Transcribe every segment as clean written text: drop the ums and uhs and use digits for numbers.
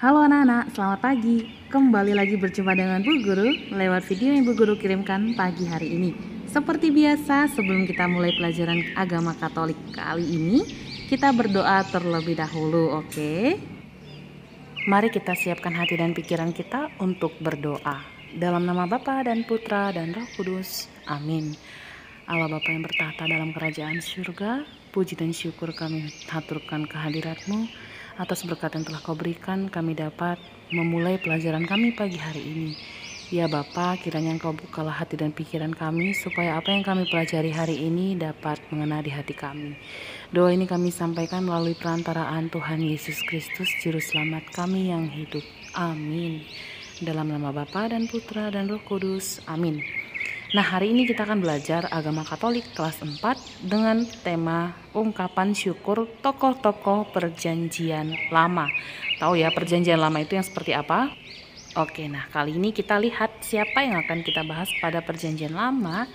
Halo anak-anak, selamat pagi. Kembali lagi berjumpa dengan Bu Guru lewat video yang Bu Guru kirimkan pagi hari ini. Seperti biasa, sebelum kita mulai pelajaran agama Katolik kali ini, kita berdoa terlebih dahulu, oke? Mari kita siapkan hati dan pikiran kita untuk berdoa. Dalam nama Bapa dan Putra dan Roh Kudus. Amin. Allah Bapa yang bertahta dalam kerajaan surga, puji dan syukur kami haturkan kehadirat-Mu. Atas berkat yang telah Kau berikan, kami dapat memulai pelajaran kami pagi hari ini. Ya Bapa, kiranya Engkau bukalah hati dan pikiran kami, supaya apa yang kami pelajari hari ini dapat mengena di hati kami. Doa ini kami sampaikan melalui perantaraan Tuhan Yesus Kristus, Juru Selamat kami yang hidup. Amin. Dalam nama Bapa dan Putra dan Roh Kudus. Amin. Nah, hari ini kita akan belajar agama Katolik kelas 4 dengan tema ungkapan syukur tokoh-tokoh Perjanjian Lama. Tahu ya, Perjanjian Lama itu yang seperti apa? Oke, nah kali ini kita lihat siapa yang akan kita bahas pada Perjanjian Lama.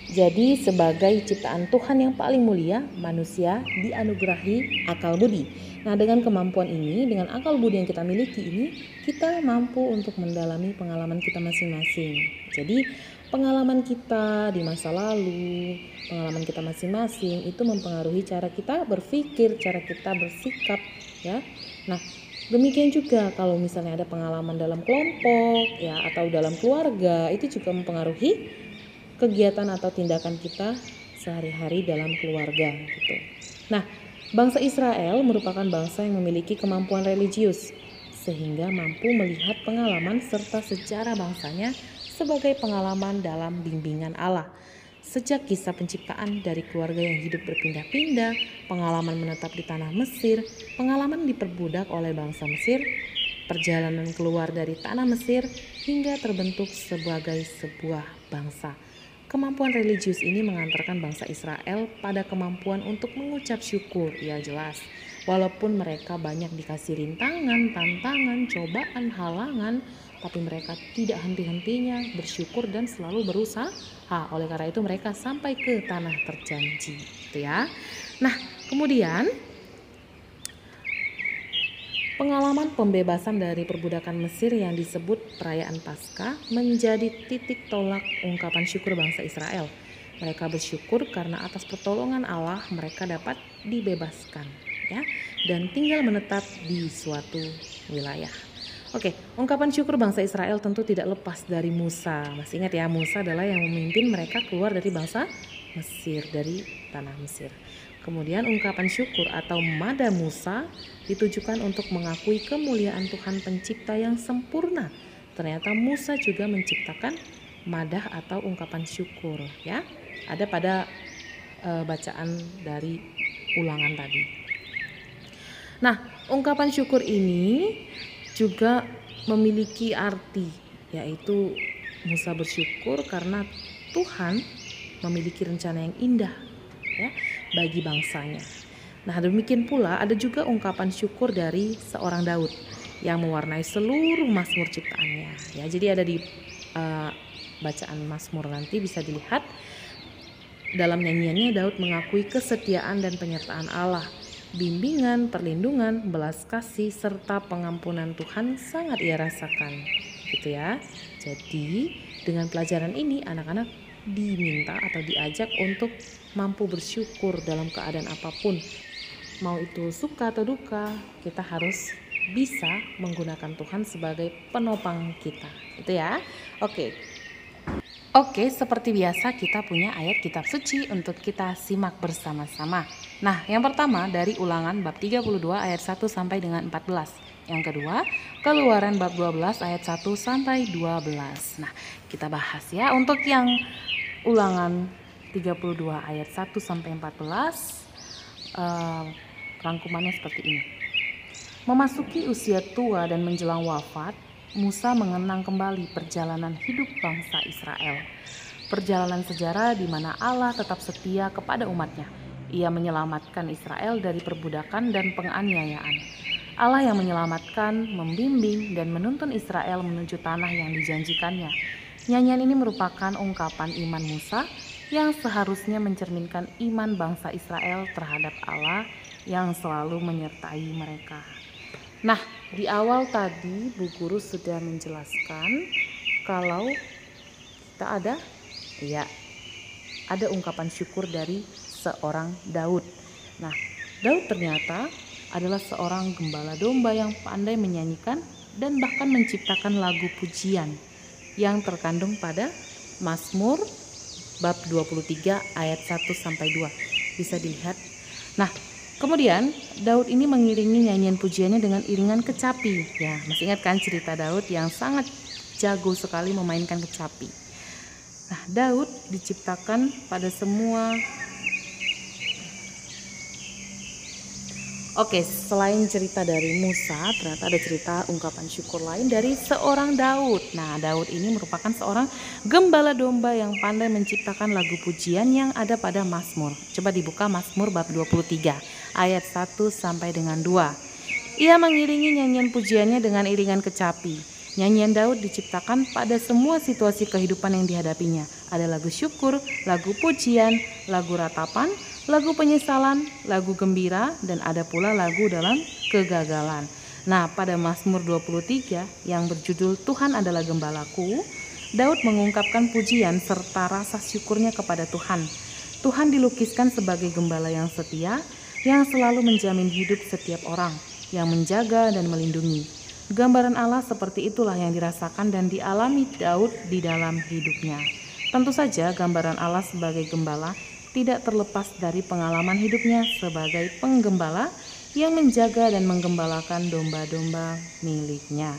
Jadi sebagai ciptaan Tuhan yang paling mulia, manusia dianugerahi akal budi. Nah, dengan kemampuan ini, dengan akal budi yang kita miliki ini, kita mampu untuk mendalami pengalaman kita masing-masing. Jadi, pengalaman kita di masa lalu, pengalaman kita masing-masing itu mempengaruhi cara kita berpikir, cara kita bersikap, ya. Nah, demikian juga kalau misalnya ada pengalaman dalam kelompok, ya, atau dalam keluarga, itu juga mempengaruhi kegiatan atau tindakan kita sehari-hari dalam keluarga gitu. Nah, bangsa Israel merupakan bangsa yang memiliki kemampuan religius sehingga mampu melihat pengalaman serta sejarah bangsanya sebagai pengalaman dalam bimbingan Allah. Sejak kisah penciptaan dari keluarga yang hidup berpindah-pindah, pengalaman menetap di tanah Mesir, pengalaman diperbudak oleh bangsa Mesir, perjalanan keluar dari tanah Mesir hingga terbentuk sebagai sebuah bangsa. Kemampuan religius ini mengantarkan bangsa Israel pada kemampuan untuk mengucap syukur, ya jelas. Walaupun mereka banyak dikasih rintangan, tantangan, cobaan, halangan, tapi mereka tidak henti-hentinya bersyukur dan selalu berusaha. Oleh karena itu mereka sampai ke tanah terjanji, gitu ya. Nah, kemudian pengalaman pembebasan dari perbudakan Mesir yang disebut perayaan Paskah menjadi titik tolak ungkapan syukur bangsa Israel. Mereka bersyukur karena atas pertolongan Allah mereka dapat dibebaskan, ya, dan tinggal menetap di suatu wilayah. Oke, ungkapan syukur bangsa Israel tentu tidak lepas dari Musa. Masih ingat ya, Musa adalah yang memimpin mereka keluar dari bangsa Mesir, dari tanah Mesir. Kemudian ungkapan syukur atau mada Musa ditujukan untuk mengakui kemuliaan Tuhan pencipta yang sempurna. Ternyata Musa juga menciptakan madah atau ungkapan syukur, ya. Ada pada bacaan dari ulangan tadi. Nah, ungkapan syukur ini juga memiliki arti, yaitu Musa bersyukur karena Tuhan memiliki rencana yang indah, ya, bagi bangsanya. Nah, demikian pula ada juga ungkapan syukur dari seorang Daud yang mewarnai seluruh mazmur ciptaannya, ya. Jadi ada di bacaan mazmur nanti bisa dilihat dalam nyanyiannya Daud mengakui kesetiaan dan penyertaan Allah, bimbingan, perlindungan, belas kasih, serta pengampunan Tuhan sangat ia rasakan, gitu ya. Jadi dengan pelajaran ini anak-anak diminta atau diajak untuk mampu bersyukur dalam keadaan apapun. Mau itu suka atau duka, kita harus bisa menggunakan Tuhan sebagai penopang kita, gitu ya. Oke, seperti biasa kita punya ayat kitab suci untuk kita simak bersama-sama. Nah, yang pertama dari Ulangan bab 32 ayat 1 sampai dengan 14. Yang kedua, Keluaran bab 12 ayat 1 sampai 12. Nah, kita bahas ya. Untuk yang Ulangan 32 ayat 1 sampai 14, rangkumannya seperti ini. Memasuki usia tua dan menjelang wafat, Musa mengenang kembali perjalanan hidup bangsa Israel. Perjalanan sejarah di mana Allah tetap setia kepada umatnya. Ia menyelamatkan Israel dari perbudakan dan penganiayaan. Allah yang menyelamatkan, membimbing, dan menuntun Israel menuju tanah yang dijanjikannya. Nyanyian ini merupakan ungkapan iman Musa yang seharusnya mencerminkan iman bangsa Israel terhadap Allah yang selalu menyertai mereka. Nah, di awal tadi Bu Guru sudah menjelaskan kalau kita ada ungkapan syukur dari seorang Daud. Nah, Daud ternyata adalah seorang gembala domba yang pandai menyanyikan dan bahkan menciptakan lagu pujian yang terkandung pada Mazmur bab 23 ayat 1 sampai 2. Bisa dilihat. Nah, kemudian Daud ini mengiringi nyanyian pujiannya dengan iringan kecapi. Ya, masih ingat kan cerita Daud yang sangat jago sekali memainkan kecapi. Nah, Daud diciptakan pada semua. Oke, selain cerita dari Musa, ternyata ada cerita ungkapan syukur lain dari seorang Daud. Nah, Daud ini merupakan seorang gembala domba yang pandai menciptakan lagu pujian yang ada pada Mazmur. Coba dibuka Mazmur bab 23 ayat 1 sampai dengan 2. Ia mengiringi nyanyian pujiannya dengan iringan kecapi. Nyanyian Daud diciptakan pada semua situasi kehidupan yang dihadapinya. Ada lagu syukur, lagu pujian, lagu ratapan, lagu penyesalan, lagu gembira, dan ada pula lagu dalam kegagalan. Nah, pada Mazmur 23 yang berjudul Tuhan adalah Gembalaku, Daud mengungkapkan pujian serta rasa syukurnya kepada Tuhan. Tuhan dilukiskan sebagai gembala yang setia, yang selalu menjamin hidup setiap orang, yang menjaga dan melindungi. Gambaran Allah seperti itulah yang dirasakan dan dialami Daud di dalam hidupnya. Tentu saja gambaran Allah sebagai gembala tidak terlepas dari pengalaman hidupnya sebagai penggembala yang menjaga dan menggembalakan domba-domba miliknya.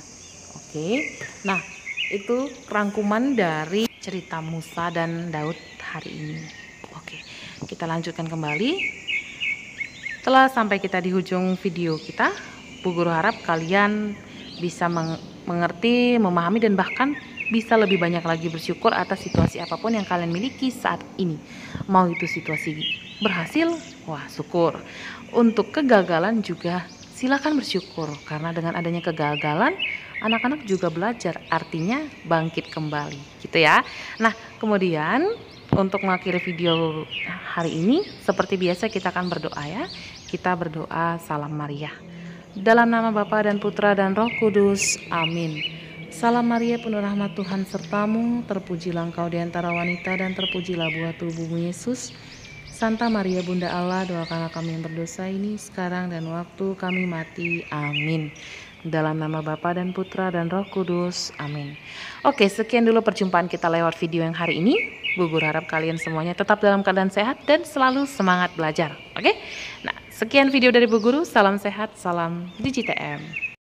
Oke, nah itu rangkuman dari cerita Musa dan Daud hari ini. Oke, kita lanjutkan kembali. Setelah sampai kita di ujung video kita, Bu Guru harap kalian bisa mengerti, memahami, dan bahkan bisa lebih banyak lagi bersyukur atas situasi apapun yang kalian miliki saat ini. Mau itu situasi berhasil, wah syukur. Untuk kegagalan juga silakan bersyukur, karena dengan adanya kegagalan anak-anak juga belajar, artinya bangkit kembali gitu ya. Nah, kemudian untuk mengakhiri video hari ini seperti biasa kita akan berdoa ya. Kita berdoa Salam Maria. Dalam nama Bapa dan Putra dan Roh Kudus. Amin. Salam Maria, penuh rahmat Tuhan sertamu, terpujilah engkau di antara wanita dan terpujilah buah tubuhmu Yesus. Santa Maria Bunda Allah, doakanlah kami yang berdosa ini sekarang dan waktu kami mati. Amin. Dalam nama Bapa dan Putra dan Roh Kudus. Amin. Oke, sekian dulu perjumpaan kita lewat video yang hari ini. Bu Guru harap kalian semuanya tetap dalam keadaan sehat dan selalu semangat belajar. Oke? Nah, sekian video dari Bu Guru. Salam sehat, salam DigiTM.